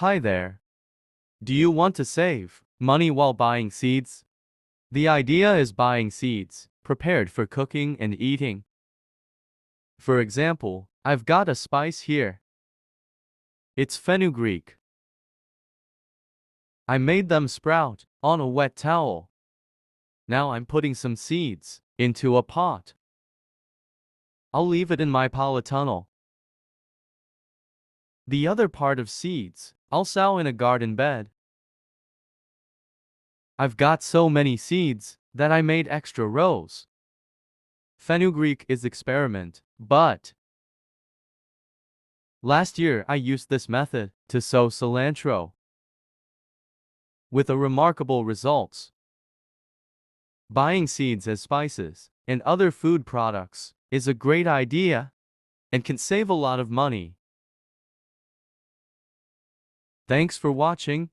Hi there. Do you want to save money while buying seeds? The idea is buying seeds prepared for cooking and eating. For example, I've got a spice here. It's fenugreek. I made them sprout on a wet towel. Now I'm putting some seeds into a pot. I'll leave it in my polytunnel. The other part of seeds I'll sow in a garden bed. I've got so many seeds that I made extra rows. Fenugreek is experiment, but last year I used this method to sow cilantro with a remarkable results. Buying seeds as spices and other food products is a great idea and can save a lot of money. Thanks for watching.